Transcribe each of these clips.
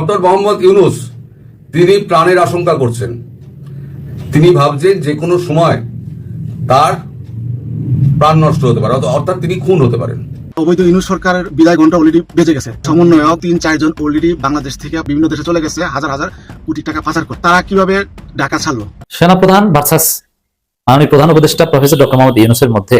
Doctor Mohammad Yunus তিনি প্রাণের আশঙ্কা করছেন। তিনি ভাবছেন যে কোনো সময় তার প্রাণ নষ্ট হতে পারে, অর্থাৎ তিনি খুন হতে পারেন। অবৈধ ইউনূস সরকারের বিদায় ঘন্টা অলরেডি বেজে গেছে। সমন্বয়ক ৩-৪ জন অলরেডি বাংলাদেশ থেকে বিভিন্ন দেশে চলে গেছে, হাজার হাজার কোটি টাকা পাচার করে। তারা কিভাবে ঢাকা ছাড়লো? সেনাপ্রধান ভার্সাস মাননীয় প্রধান উপদেষ্টা প্রফেসর ডক্টর মোহাম্মদ ইউনূসের মধ্যে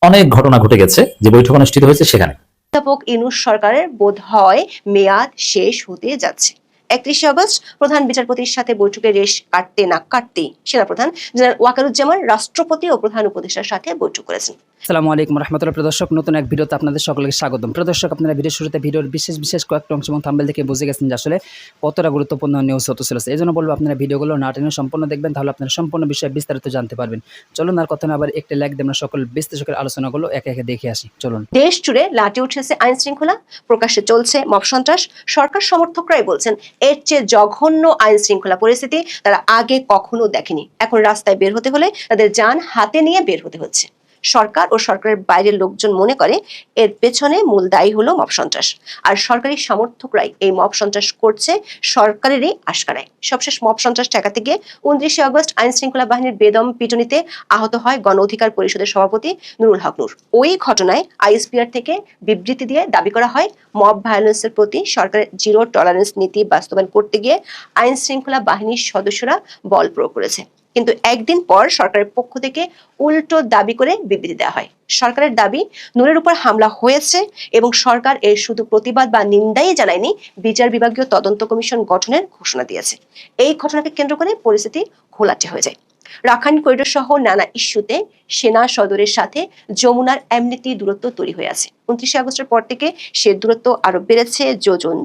অনেক ঘটনা ঘটে গেছে, যে বৈঠক অনুষ্ঠিত হয়েছে সেখানে। অধ্যাপক ইউনূস সরকারের বোধ হয় মেয়াদ শেষ হতে যাচ্ছে। ৩১ আগস্ট প্রধান বিচারপতির সাথে বৈঠকে রেশ কাটতে না কাটতেই সেনাপ্রধান জেনারেল ওয়াকারুজ্জামান রাষ্ট্রপতি ও প্রধান উপদেষ্টার সাথে বৈঠক করেছেন। আসসালামু আলাইকুম রহমতুল্লাহ। প্রিয় দর্শক, নতুন এক ভিডিওতে আপনাদের সকলকে স্বাগতম। প্রিয় দর্শক, আপনারা ভিডিওর শুরুতে ভিডিওর বিশেষ কয়েকটা অংশ এবং থাম্বনেল থেকে বুঝে গেছেন যে আসলে কতটা গুরুত্বপূর্ণ নিউজ হতে চলেছে। এই জন্য বলবো আপনারা ভিডিওগুলো না টেনে সম্পূর্ণ দেখবেন, তাহলে আপনারা সম্পূর্ণ বিষয়ে বিস্তারিত জানতে পারবেন। চলুন আর কথা না আবার একটা লাইক দিয়ে আমরা সকল বিশ্লেষকের আলোচনাগুলো একে একে দেখে আসি। চলুন। দেশ জুড়ে লাটে উঠেছে আইন শৃঙ্খলা, প্রকাশ্যে চলছে মব সন্ত্রাস। সরকার সমর্থকরাই বলছেন এর চেয়ে জঘন্য আইন শৃঙ্খলা পরিস্থিতি তারা আগে কখনো দেখেনি। এখন রাস্তায় বের হতে হলে তাদের যান হাতে নিয়ে বের হতে হচ্ছে। সরকার ও সরকারের বাইরের লোকজন মনে করে এর পেছনে মূল দায়ী হলো মব সন্ত্রাস, আর সরকারি সমর্থকরাই এই মব সন্ত্রাস করছে সরকারেরই আশকারায়। সবশেষ মব সন্ত্রাস ঠেকাতে গিয়ে 29 আগস্ট আইন শৃঙ্খলা বাহিনীর বেদম পিটুনিতে আহত হয় গণ অধিকার পরিষদের সভাপতি নুরুল হক নূর। ওই ঘটনায় আইএসপিআর থেকে বিবৃতি দিয়ে দাবি করা হয় মব ভায়োলেন্সের প্রতি সরকারের জিরো টলারেন্স নীতি বাস্তবায়ন করতে গিয়ে আইন শৃঙ্খলা বাহিনীর সদস্যরা বল প্রয়োগ করেছে। কিন্তু একদিন পর সরকারের পক্ষ থেকে উল্টো দাবি করে বিবৃতি দেওয়া হয়। সরকারের দাবি নূরের উপর হামলা হয়েছে এবং সরকার এর শুধু প্রতিবাদ বা নিন্দাই জানায়নি, বিচার বিভাগীয় তদন্ত কমিশন গঠনের ঘোষণা দিয়েছে। এই ঘটনাকে কেন্দ্র করে পরিস্থিতি ঘোলাটে হয়ে যায়। রাখাইন করিডোর সহ নানা ইস্যুতে সেনা সদরের সাথে যমুনার এমনিতি দূরত্ব তৈরি হয়ে আছে। 29 আগস্টের পর থেকে সে দূরত্ব আরো বেড়েছে যোজন।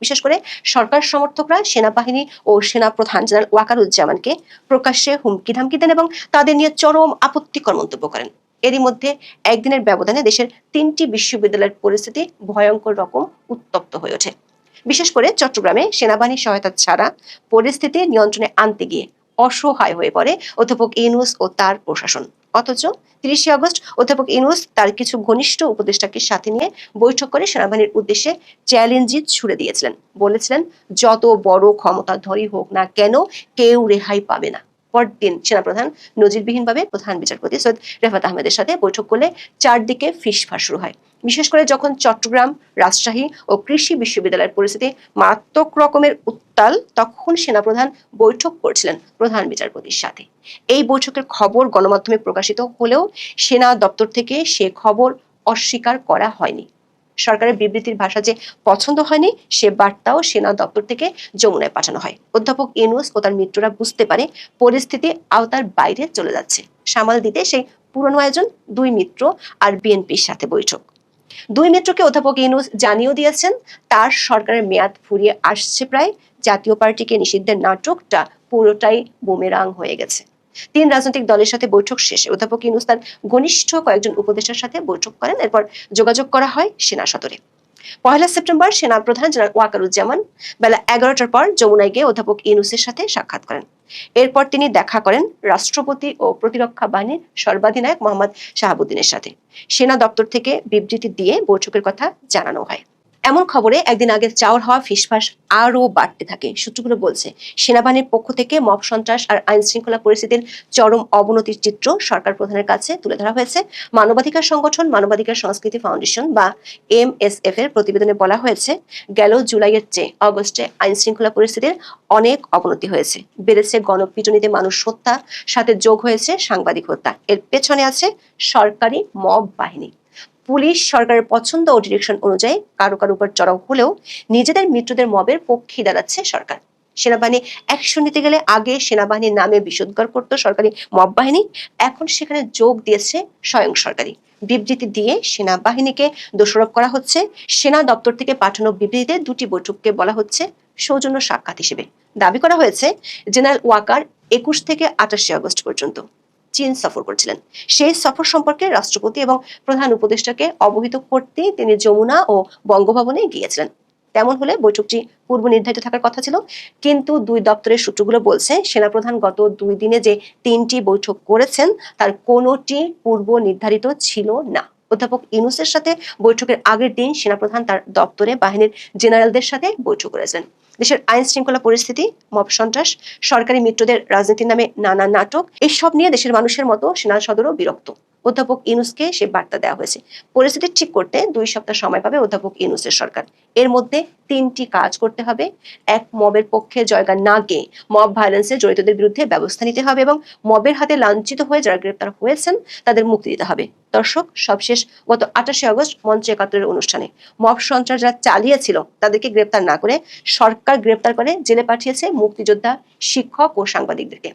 বিশেষ করে সরকার সমর্থকরা সেনাবাহিনী ও সেনা প্রধান জেনারেল ওয়াকারুজ্জামানকে প্রকাশ্যে হুমকি ধামকি দেন এবং তাদের নিয়ে চরম আপত্তিকর মন্তব্য করেন। এরই মধ্যে একদিনের ব্যবধানে দেশের 3টি বিশ্ববিদ্যালয়ের পরিস্থিতি ভয়ঙ্কর রকম উত্তপ্ত হয়ে ওঠে। বিশেষ করে চট্টগ্রামে সেনাবাহিনীর সহায়তা ছাড়া পরিস্থিতি নিয়ন্ত্রণে আনতে গিয়ে অসহায় হয়ে পড়ে অধ্যাপক ইউনূস ও তার প্রশাসন। অথচ 30 আগস্ট অধ্যাপক ইউনূস তার কিছু ঘনিষ্ঠ উপদেষ্টাকে সাথে নিয়ে বৈঠক করে সেনাবাহিনীর উদ্দেশ্যে চ্যালেঞ্জই ছুড়ে দিয়েছিলেন। বলেছিলেন, যত বড় ক্ষমতাধরই হোক না কেন কেউ রেহাই পাবে না। পরদিন সেনাপ্রধান নজিরবিহীনভাবে প্রধান বিচারপতি সৈয়দ রেফাত আহমেদের সাথে বৈঠক করলে চারদিকে ফিসফাস শুরু হয়। বিশেষ করে যখন চট্টগ্রাম, রাজশাহী ও কৃষি বিশ্ববিদ্যালয়ের পরিস্থিতি মারাত্মক রকমের উত্তাল, তখন সেনাপ্রধান বৈঠক করছিলেন প্রধান বিচারপতির সাথে। এই বৈঠকের খবর গণমাধ্যমে প্রকাশিত হলেও সেনা দপ্তর থেকে সে খবর অস্বীকার করা হয়নি। সরকারের বিবৃতির ভাষা যে পছন্দ হয়নি, সে বার্তাও সেনা দপ্তর থেকে যমুনায় পাঠানো হয়। অধ্যাপক ইউনূস ও তার মিত্ররা বুঝতে পারে পরিস্থিতি আওতার বাইরে চলে যাচ্ছে। সামাল দিতে সেই পুরনো আয়োজন 2 মিত্র আর বিএনপির সাথে বৈঠক। 2 মিত্রকে অধ্যাপক ইউনূস জানিয়েও দিয়েছেন তার সরকারের মেয়াদ ফুরিয়ে আসছে প্রায়। জাতীয় পার্টিকে নিষিদ্ধের নাটকটা পুরোটাই বুমেরাং হয়ে গেছে। 3 রাজনৈতিক দলের সাথে বৈঠক শেষে অধ্যাপক ইউনূস তার ঘনিষ্ঠ কয়েকজন উপদেষ্টার সাথে বৈঠক করেন। এরপর যোগাযোগ করা হয় সেনা সদরে। 1 সেপ্টেম্বর সেনা প্রধান জেনারেল ওয়াকারুজ্জামান বেলা 11টার পর যমুনায় গিয়ে অধ্যাপক ইউনূসের সাথে সাক্ষাৎ করেন। এরপর তিনি দেখা করেন রাষ্ট্রপতি ও প্রতিরক্ষা বাহিনীর সর্বাধিনায়ক মোহাম্মদ শাহাবুদ্দিনের সাথে। সেনা দপ্তর থেকে বিবৃতি দিয়ে বৈঠকের কথা জানানো হয়। এমন খবরে একদিন আগে চাওয়ার হওয়া ফিসফাস আরো বাড়তে থাকে। সূত্রগুলো বলছে, সেনাবাহিনীর পক্ষ থেকে মব সন্ত্রাস আর আইন শৃঙ্খলা পরিস্থিতির চরম অবনতির চিত্র সরকার প্রধানের কাছে তুলে ধরা হয়েছে। মানবাধিকার সংগঠন মানবাধিকার সংস্কৃতি ফাউন্ডেশন বা MSF এর প্রতিবেদনে বলা হয়েছে, গেল জুলাইয়ের চেয়ে আগস্টে আইন শৃঙ্খলা পরিস্থিতির অনেক অবনতি হয়েছে। বেড়েছে গণপিটুনিতে মানুষ হত্যা, সাথে যোগ হয়েছে সাংবাদিক হত্যা। এর পেছনে আছে সরকারি মব বাহিনী। পুলিশ সরকারের পছন্দ ও ডিরেকশন অনুযায়ী কারো উপর চড়াও হলেও নিজেদের মিত্রদের মবের পক্ষে দাঁড়াচ্ছে সরকার। সেনাবাহিনী অ্যাকশন নিতে গেলে আগে সেনাবাহিনীর নামে বিশুদ্ধকর করত সরকারি মব বাহিনী, এখন সেখানে যোগ দিয়েছে স্বয়ং সরকারি। বিবৃতি দিয়ে সেনাবাহিনীকে দোষারোপ করা হচ্ছে। সেনা দপ্তর থেকে পাঠানো বিবৃতিতে 2টি বৈঠককে বলা হচ্ছে সৌজন্য সাক্ষাৎ হিসেবে। দাবি করা হয়েছে জেনারেল ওয়াকার 21 থেকে 28 আগস্ট পর্যন্ত চীন সফর করেছিলেন। সেই সফর সম্পর্কে রাষ্ট্রপতি এবং প্রধান উপদেষ্টাকে অবহিত করতে তিনি যমুনা ও বঙ্গভবনে গিয়েছিলেন। তেমন হলে বৈঠকটি পূর্ব নির্ধারিত থাকার কথা ছিল, কিন্তু 2 দপ্তরের সূত্রগুলো বলছে সেনাপ্রধান গত 2 দিনে যে 3টি বৈঠক করেছেন তার কোনোটি পূর্ব নির্ধারিত ছিল না। অধ্যাপক ইউনূসের সাথে বৈঠকের আগের দিন সেনাপ্রধান তার দপ্তরে বাহিনীর জেনারেলদের সাথে বৈঠক করেছিলেন। দেশের আইন শৃঙ্খলা পরিস্থিতি, মব সন্ত্রাস, সরকারি মিত্রদের রাজনীতির নামে নানা নাটক, এসব নিয়ে দেশের মানুষের মতো সেনা সদরও বিরক্ত। অধ্যাপক ইউনূসকে সে বার্তা দেওয়া হয়েছে, পরিস্থিতি ঠিক করতে 2 সপ্তাহ সময় পাবে অধ্যাপক ইউনূসের সরকার। এর মধ্যে 3টি কাজ করতে হবে। এক, মবের পক্ষে জয়গান না গেয়ে মব ভায়োলেন্সে জড়িতদের বিরুদ্ধে ব্যবস্থা নিতে হবে এবং মবের হাতে লাঞ্ছিত হয়ে যারা গ্রেপ্তার হয়েছেন তাদের মুক্তি দিতে হবে। দর্শক, সবশেষ গত 28 আগস্ট মঞ্চ 71 অনুষ্ঠানে মব সন্ত্রাস যারা চালিয়েছিল তাদেরকে গ্রেপ্তার না করে সরকার গ্রেপ্তার করে জেলে পাঠিয়েছে মুক্তিযোদ্ধা, শিক্ষক ও সাংবাদিকদেরকে।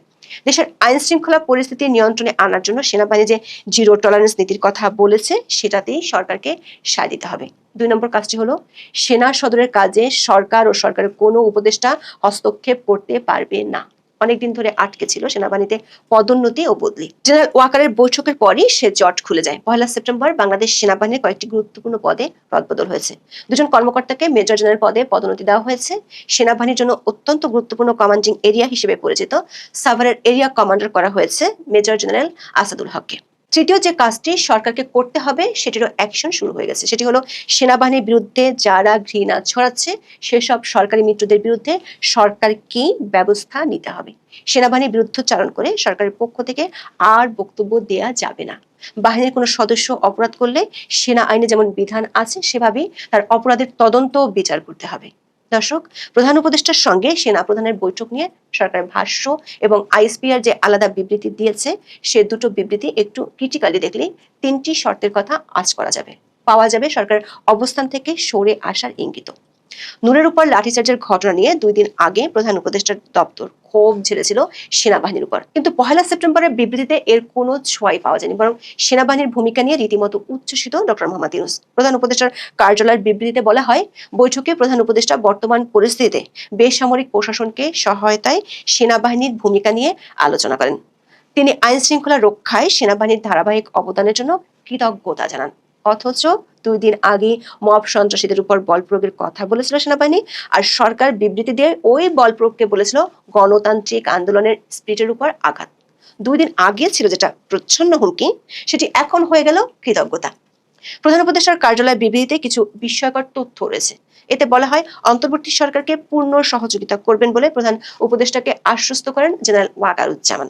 দেশের আইন শৃঙ্খলা পরিস্থিতি নিয়ন্ত্রণে আনার জন্য সেনাবাহিনী যে জিরো টলারেন্স নীতির কথা বলেছে সেটাতেই সরকারকে সায় দিতে হবে। 2 নম্বর কাজটি হলো সেনা সদরের কাজে সরকার ও সরকারের কোনো উপদেষ্টা হস্তক্ষেপ করতে পারবে না। অনেকদিন ধরে আটকে ছিল সেনাবাহিনীতে পদোন্নতি ও বদলি। জেনারেল ওয়াকারের বৈঠকের পরই সে জট খুলে যায়। 1 সেপ্টেম্বর বাংলাদেশ সেনাবাহিনীর কয়েকটি গুরুত্বপূর্ণ পদে রদবদল হয়েছে। 2 জন কর্মকর্তাকে মেজর জেনারেল পদে পদোন্নতি দেওয়া হয়েছে। সেনাবাহিনীর জন্য অত্যন্ত গুরুত্বপূর্ণ কমান্ডিং এরিয়া হিসেবে পরিচিত সাভারের এরিয়া কমান্ডার করা হয়েছে মেজর জেনারেল আসাদুল হককে। তৃতীয় যে কাজটি সরকারকে করতে হবে সেটিরও অ্যাকশন শুরু হয়ে গেছে। সেটি হলো সেনাবাহিনীর বিরুদ্ধে যারা ঘৃণা ছড়াচ্ছে সেসব সরকারি মিত্রদের বিরুদ্ধে সরকার কি ব্যবস্থা নিতে হবে। সেনাবাহিনীর বিরুদ্ধচারণ করে সরকারের পক্ষ থেকে আর বক্তব্য দেয়া যাবে না। বাহিনীর কোনো সদস্য অপরাধ করলে সেনা আইনে যেমন বিধান আছে সেভাবেই তার অপরাধের তদন্ত বিচার করতে হবে। দর্শক, প্রধান উপদেষ্টার সঙ্গে সেনা প্রধানের বৈঠক নিয়ে সরকারের ভাষ্য এবং আইএসপিআর যে আলাদা বিবৃতি দিয়েছে সে দুটো বিবৃতি একটু ক্রিটিক্যালি দেখলে 3টি শর্তের কথা আজ করা যাবে, পাওয়া যাবে সরকার অবস্থান থেকে সরে আসার ইঙ্গিত। নূরের উপর লাঠিচার্জের ঘটনা নিয়ে 2 দিন আগে প্রধান উপদেষ্টার দপ্তর ক্ষোভ ঝেড়েছিল সেনাবাহিনীর উপর, কিন্তু 1 সেপ্টেম্বরের বিবৃতিতে এর কোনো ছোঁয়াই পাওয়া যায়নি, বরং সেনাবাহিনীর ভূমিকা নিয়ে রীতিমতো উচ্ছ্বসিত ডক্টর মোহাম্মদ ইউনূস। প্রধান উপদেষ্টার কার্যালয়ের বিবৃতিতে বলা হয়, বৈঠকে প্রধান উপদেষ্টা বর্তমান পরিস্থিতিতে বেসামরিক প্রশাসনকে সহায়তায় সেনাবাহিনীর ভূমিকা নিয়ে আলোচনা করেন। তিনি আইন শৃঙ্খলা রক্ষায় সেনাবাহিনীর ধারাবাহিক অবদানের জন্য কৃতজ্ঞতা জানান। অথচ 2 দিন আগে মব সন্ত্রাসীদের উপর বল প্রয়োগের কথা বলেছিল সেনাবাহিনী, আর সরকার বিবৃতি দিয়ে ওই বল প্রয়োগকে বলেছিল গণতান্ত্রিক আন্দোলনের স্পিরিটের উপর আঘাত। 2 দিন আগে ছিল যেটা প্রচ্ছন্ন হুমকি, সেটি এখন হয়ে গেল কৃতজ্ঞতা। প্রধান উপদেষ্টার কার্যালয় বিবৃতিতে কিছু বিস্ময়কর তথ্য রয়েছে। এতে বলা হয়, অন্তর্বর্তী সরকারকে পূর্ণ সহযোগিতা করবেন বলে প্রধান উপদেষ্টাকে আশ্বস্ত করেন জেনারেল ওয়াকারুজ্জামান।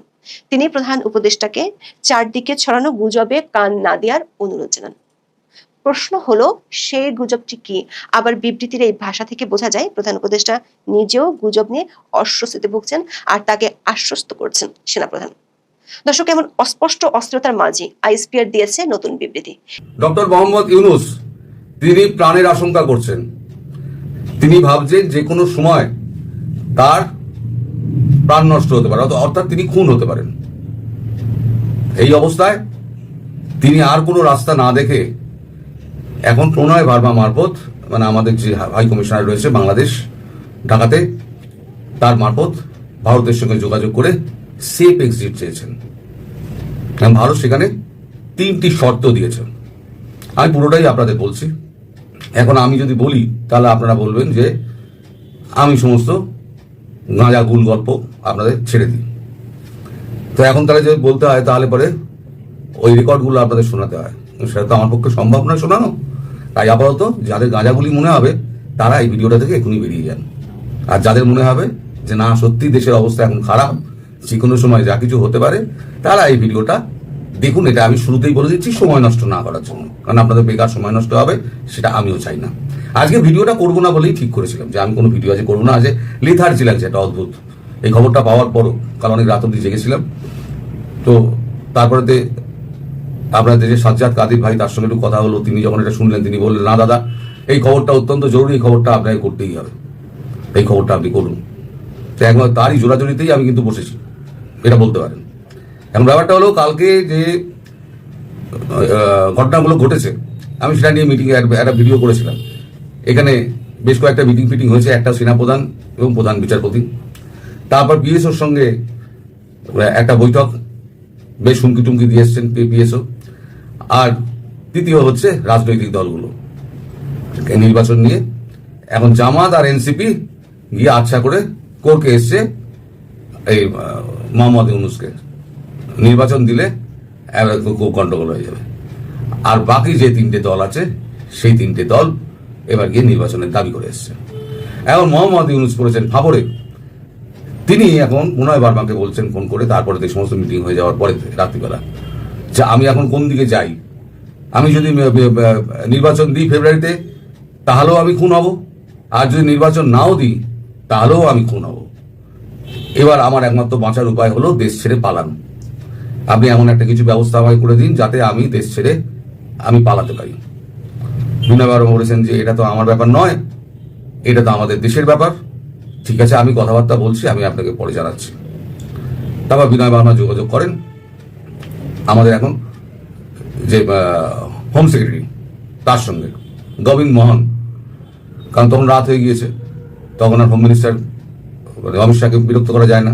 তিনি প্রধান উপদেষ্টাকে চারদিকে ছড়ানো গুজবে কান না দেওয়ার অনুরোধ জানান। প্রশ্ন হলো, সেই গুজবটি কি? আবার বিবৃতির এই ভাষা থেকে বোঝা যায় প্রধান উপদেষ্টা নিজেও গুজব নিয়ে অস্বস্তিতে ভুগছেন আর তাকে আশ্বস্ত করছেন সেনাপ্রধান। দর্শক, এমন অস্পষ্ট অস্থিরতার মাঝে আইএসপিআর দিয়েছে নতুন বিবৃতি। ডক্টর মোহাম্মদ ইউনূস তিনি প্রাণের আশঙ্কা করছেন। তিনি ভাবছেন যে কোনো সময় তার প্রাণ নষ্ট হতে পারে, অর্থাৎ তিনি খুন হতে পারেন। এই অবস্থায় তিনি আর কোনো রাস্তা না দেখে এখন প্রণয় ভার্মা মারফত, মানে আমাদের যে হাই কমিশনার রয়েছে বাংলাদেশ ঢাকাতে, তার মারফত ভারতের সঙ্গে যোগাযোগ করে সেফ এক্সিট চেয়েছেন। ভারত সেখানে 3টি শর্ত দিয়েছে। আমি পুরোটাই আপনাদের বলছি। এখন আমি যদি বলি তাহলে আপনারা বলবেন যে আমি সমস্ত গাঁজা গুল গল্প আপনাদের ছেড়ে দিই। তো এখন তাহলে যদি বলতে হয় তাহলে পরে ওই রেকর্ডগুলো আপনাদের শোনাতে হয়, সেটা তো আমার পক্ষে সম্ভব নয় শোনানো। তাই আপাতত যাদের গাঁজাগুলি মনে হবে তারা এই ভিডিওটা থেকে এখনই বেরিয়ে যান, আর যাদের মনে হবে যে না সত্যি দেশের অবস্থা এখন খারাপ, যে কোনো সময় যা কিছু হতে পারে, তারা এই ভিডিওটা দেখুন। এটা আমি শুরুতেই বলে দিচ্ছি সময় নষ্ট না করার জন্য, কারণ আপনাদের বেকার সময় নষ্ট হবে, সেটা আমিও চাই না। আজকে ভিডিওটা করবো না বলেই ঠিক করেছিলাম যে আমি কোনো ভিডিও আজ করবো না। আজ লেথার্জি লাগছে, এটা অদ্ভুত। এই খবরটা পাওয়ার পরও কাল অনেক রাত অব্দি জেগেছিলাম। তো তারপরেতে আপনার দেশের সাজ্জাদ কাদির ভাই, তার সঙ্গে একটু কথা হলো। তিনি যখন এটা শুনলেন তিনি বললেন, না দাদা এই খবরটা অত্যন্ত জরুরি, এই খবরটা আপনাকে করতেই হবে, এই খবরটা আপনি করুন। তো একবার তারই জোরাজোরিতেই আমি কিন্তু বসেছি, এটা বলতে পারেন। এখন ব্যাপারটা হলো, কালকে যে ঘটনাগুলো ঘটেছে আমি সেটা নিয়ে মিটিংয়ে একটা ভিডিও করেছিলাম। এখানে বেশ কয়েকটা মিটিং ফিটিং হয়েছে, একটা সেনাপ্রধান এবং প্রধান বিচারপতি, তারপর পিএসওর সঙ্গে একটা বৈঠক, বেশ হুমকি টুমকি দিয়ে এসছেন পিএসও। আর তৃতীয় হচ্ছে রাজনৈতিক দলগুলো নির্বাচন নিয়ে। এখন জামাত আর এনসিপি গিয়ে আচ্ছা করে কোর্টে এসছে এই মোহাম্মদ ইউনূসকে নির্বাচন দিলে গন্ডগোল হয়ে যাবে। আর বাকি যে 3টে দল আছে সেই 3টে দল এবার গিয়ে নির্বাচনের দাবি করে এসছে। এখন মোহাম্মদ ইউনূস করেছেন ফাপড়ে, তিনি এখন মুনয় বার্মাকে বলছেন ফোন করে, তারপরে এই সমস্ত মিটিং হয়ে যাওয়ার পরে রাত্রিবেলা, যে আমি এখন কোন দিকে যাই, আমি যদি নির্বাচন দিই ফেব্রুয়ারিতে তাহলেও আমি খুন হব, আর যদি নির্বাচন নাও দিই তাহলেও আমি খুন হব। এবার আমার একমাত্র বাঁচার উপায় হলো দেশ ছেড়ে পালানো। আপনি এমন একটা কিছু ব্যবস্থা আমায় করে দিন যাতে আমি দেশ ছেড়ে আমি পালাতে পারি। বিনয় বার্মা বলেছেন যে এটা তো আমার ব্যাপার নয়, এটা তো আমাদের দেশের ব্যাপার। ঠিক আছে, আমি কথাবার্তা বলছি, আমি আপনাকে পরে জানাচ্ছি। তারপর বিনয় বার্মা যোগাযোগ করেন আমাদের এখন যে হোম সেক্রেটারি তার সঙ্গে, গোবিন্দ মোহন, কারণ তখন রাত হয়ে গিয়েছে, তখন আর হোম মিনিস্টার অমিত শাহকে বিরক্ত করা যায় না।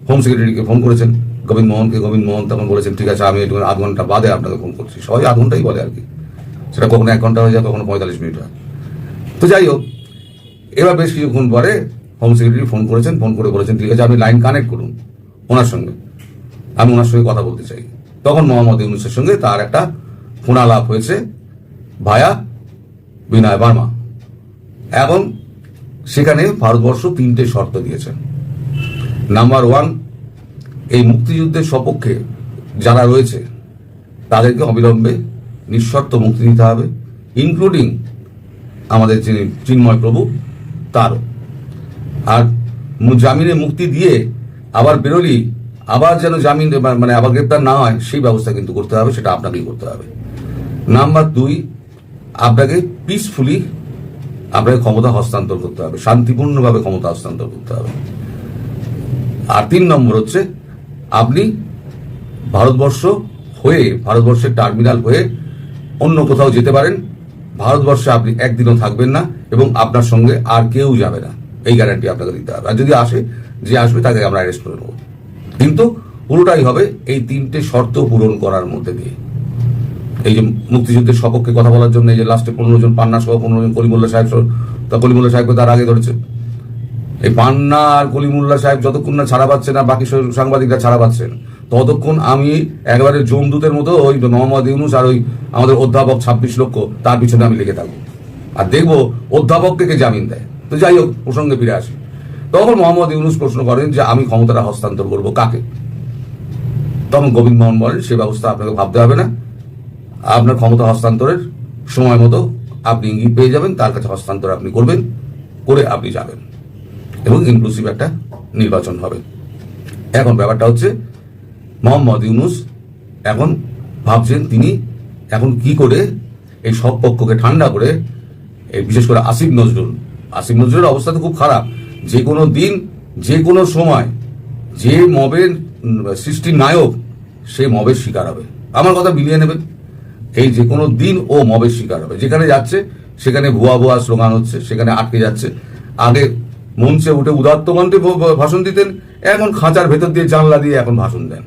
হোম সেক্রেটারিকে ফোন করেছেন গোবিন্দ মোহনকে, গোবিন্দ মোহন তখন বলেছেন ঠিক আছে আমি একটু আধ ঘন্টা বাদে আপনাকে ফোন করছি। সবাই আধ ঘন্টাই বলে আর কি, সেটা কখনো 1 ঘন্টা হয়ে যায়, কখনো 45 মিনিট হয়। তো যাই হোক, এবার বেশ কিছুক্ষণ পরে হোম সেক্রেটারি ফোন করেছেন, ফোন করে বলেছেন ঠিক আছে আপনি লাইন কানেক্ট করুন ওনার সঙ্গে, আমি ওনার সঙ্গে কথা বলতে চাই। তখন মোহাম্মদ ইউনূসের সঙ্গে তার একটা ফোনালাপ হয়েছে ভায়া বিনয় বার্মা। এখন সেখানে ভারতবর্ষ 3টে শর্ত দিয়েছে। নাম্বার 1, এই মুক্তিযুদ্ধের সপক্ষে যারা রয়েছে তাদেরকে অবিলম্বে নিঃশর্ত মুক্তি দিতে হবে, ইনক্লুডিং আমাদের যিনি চিন্ময় প্রভু তারও। আর জামিনে মুক্তি দিয়ে আবার বেরোলি আবার যেন জামিন মানে আবার গ্রেপ্তার না হয় সেই ব্যবস্থা কিন্তু করতে হবে, সেটা আপনাকেই করতে হবে। নাম্বার 2, আপনাকে পিসফুলি আপনাকে ক্ষমতা হস্তান্তর করতে হবে, শান্তিপূর্ণভাবে ক্ষমতা হস্তান্তর করতে হবে। আর 3 নম্বর হচ্ছে আপনি ভারতবর্ষ হয়ে, ভারতবর্ষের টার্মিনাল হয়ে অন্য কোথাও যেতে পারেন, ভারতবর্ষে আপনি একদিনও থাকবেন না এবং আপনার সঙ্গে আর কেউ যাবে না, এই গ্যারান্টি আপনাকে দিতে হবে। আর যদি আসে, যে আসবে তাকে আমরা অ্যারেস্ট করে নেব, কিন্তু পুরোটাই হবে এই 3টে শর্ত পূরণ করার মধ্যে দিয়ে। এই যে মুক্তিযুদ্ধের সপক্ষে কথা বলার জন্য এই যে লাস্টে 15 জন পান্না সহ 15 জন কলিমুল্লাহ সাহেব, তা কলিমুল্লাহ সাহেবকে তার আগে ধরেছে। এই পান্না আর কলিমুল্লাহ সাহেব যতক্ষণ না ছাড়া পাচ্ছে না, বাকি সাংবাদিকরা ছাড়া পাচ্ছেন, ততক্ষণ আমি একবারে জমদূতের মতো ওই মোহাম্মদ ইউনূস আর ওই আমাদের অধ্যাপক 26 লক্ষ তার পিছনে আমি লেগে থাকবো, আর দেখবো অধ্যাপককে কে জামিন দেয়। তো যাই হোক, প্রসঙ্গে ফিরে আসি। তখন মোহাম্মদ ইউনূস প্রশ্ন করেন যে আমি ক্ষমতাটা হস্তান্তর করবো কাকে? তখন গোবিন্দ মোহন বলেন সে ব্যবস্থা আপনাকে ভাবতে হবে না, আপনার ক্ষমতা হস্তান্তরের সময় মতো আপনি ইঙ্গিত পেয়ে যাবেন, তার কাছে হস্তান্তর আপনি করবেন, করে আপনি যাবেন এবং ইনক্লুসিভ একটা নির্বাচন হবে। এখন ব্যাপারটা হচ্ছে মোহাম্মদ ইউনূস এখন ভাবছেন তিনি এখন কি করে এই সব পক্ষকে ঠান্ডা করে, এই বিশেষ করে আসিফ নজরুলের অবস্থা তো খুব খারাপ। যে কোনো দিন যে কোনো সময় যে মবের সৃষ্টির নায়ক সে মবের শিকার হবে, আমার কথা মিলিয়ে নেবেন। এই যে কোনো দিন ও মবের শিকার হবে, যেখানে যাচ্ছে সেখানে ভুয়া স্লোগান হচ্ছে, সেখানে আটকে যাচ্ছে। আগে মঞ্চে উঠে উদাত্ত কণ্ঠে ভাষণ দিতেন, এখন খাঁচার ভেতর দিয়ে জানলা দিয়ে এখন ভাষণ দেন।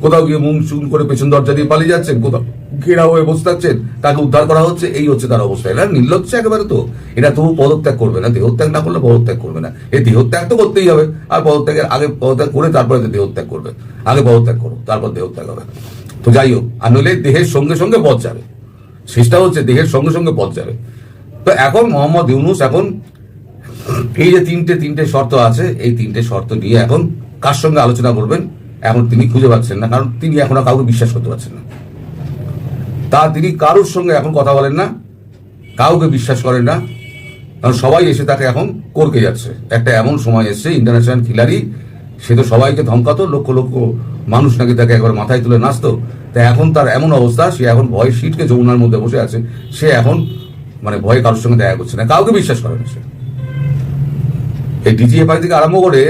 কোথাও গিয়ে মুখ চুন করে পেছন দরজা দিয়ে পালিয়ে যাচ্ছেন, কোথাও ঘেরা হয়ে বসে থাকছেন, তাকে উদ্ধার করা হচ্ছে, এই হচ্ছে তার অবস্থা। এটা নির্লজ্জ একেবারে। তো এটা তবু পদত্যাগ করবে না, দেহত্যাগ না করলে পদত্যাগ করবে না। এই দেহত্যাগ তো করতেই হবে, আর পদত্যাগের আগে পদত্যাগ করে তারপরে দেহত্যাগ করবে। আগে পদত্যাগ করো, তারপর দেহত্যাগ হবে। তো যাই হোক, আর নইলে দেহের সঙ্গে সঙ্গে পথ যাবে, শেষটা হচ্ছে দেহের সঙ্গে সঙ্গে পথ যাবে। তো এখন মোহাম্মদ ইউনূস এখন এই যে তিনটে শর্ত আছে, এই 3টে শর্ত নিয়ে এখন কার সঙ্গে আলোচনা করবেন এখন তিনি খুঁজে পাচ্ছেন না, কারণ তিনি এখন কাউকে বিশ্বাস করতে পারছেন না। তিনি কারোর সঙ্গে এখন কথা বলেন না, কাউকে বিশ্বাস করেন না, কারণ সবাই এসে তাকে এখন করকে যাচ্ছে। একটা এমন সময় এসছে, ইন্টারন্যাশনাল খিলাড়ি, সে তো সবাইকে ধমকাতো, লক্ষ লক্ষ মানুষ নাকি তাকে একবার মাথায় তুলে নাচতো। তাই এখন তার এমন অবস্থা, সে এখন ভয় সিটকে যমুনার মধ্যে বসে আছে, সে এখন মানে ভয়ে কারোর সঙ্গে দেখা করছে না, কাউকে বিশ্বাস করে না সে। এই ডিজিএফআই থেকে আরম্ভ করে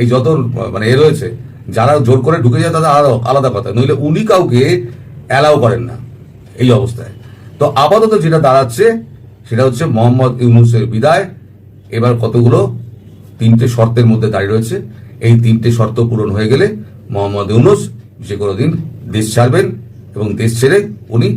এই যত মানে রয়েছে, যারা জোর করে ঢুকে যায় তাদের আলাদা কথা, নইলে উনি কাউকে অ্যালাউ করেন না এই অবস্থায়। তো আপাতত যেটা দাঁড়াচ্ছে সেটা হচ্ছে মোহাম্মদ ইউনূসের বিদায়। এবার কতগুলো 3টে শর্তের মধ্যে দাঁড়িয়ে রয়েছে, এই 3টে শর্ত পূরণ হয়ে গেলে মোহাম্মদ ইউনূস যে কোনো দিন দেশ ছাড়বেন এবং দেশ ছেড়ে উনি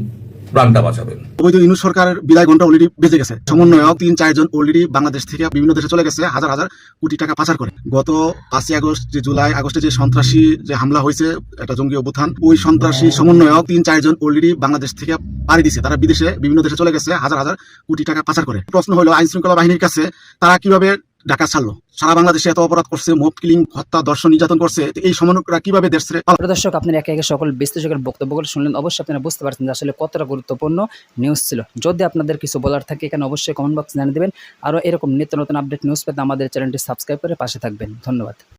প্রাণটা বাঁচাবেন। অবৈধ ইউনূস সরকারের বিদায় ঘন্টা অলরেডি বেজে গেছে। সমন্বয়ক 3-4 জন অলরেডি বাংলাদেশ থেকে বিভিন্ন দেশে চলে গেছে, হাজার হাজার কোটি টাকা পাচার করে। গত 5ই আগস্ট, যে জুলাই আগস্টে যে সন্ত্রাসী যে হামলা হয়েছে, একটা জঙ্গি অভ্যুত্থান, ওই সন্ত্রাসী সমন্বয়ক 3-4 জন অলরেডি বাংলাদেশ থেকে পাড়ি দিছে। তারা বিদেশে বিভিন্ন দেশে চলে গেছে, হাজার হাজার কোটি টাকা পাচার করে। প্রশ্ন হলো আইন শৃঙ্খলা বাহিনীর কাছে তারা কিভাবে ঢাকা ছাড়লো? সারা বাংলাদেশে এত অপরাধ করছে, মব কিলিং, হত্যা, দর্শন, নির্যাতন করছে, এই সমন্বয়করা কিভাবে দেশ ছেড়ে পালাবে? প্রিয় দর্শক, আপনারা একে একে সকল বিশ্লেষকের বক্তব্যগুলো শুনলেন। অবশ্যই আপনারা বুঝতে পারছেন যে আসলে কতটা গুরুত্বপূর্ণ নিউজ ছিল। যদি আপনাদের কিছু বলার থাকে এখানে অবশ্যই কমেন্ট বক্সে জানিয়ে দেবেন। আরও এরকম নিত্য নতুন আপডেট নিউজ পেতে আমাদের চ্যানেলটি সাবস্ক্রাইব করে পাশে থাকবেন। ধন্যবাদ।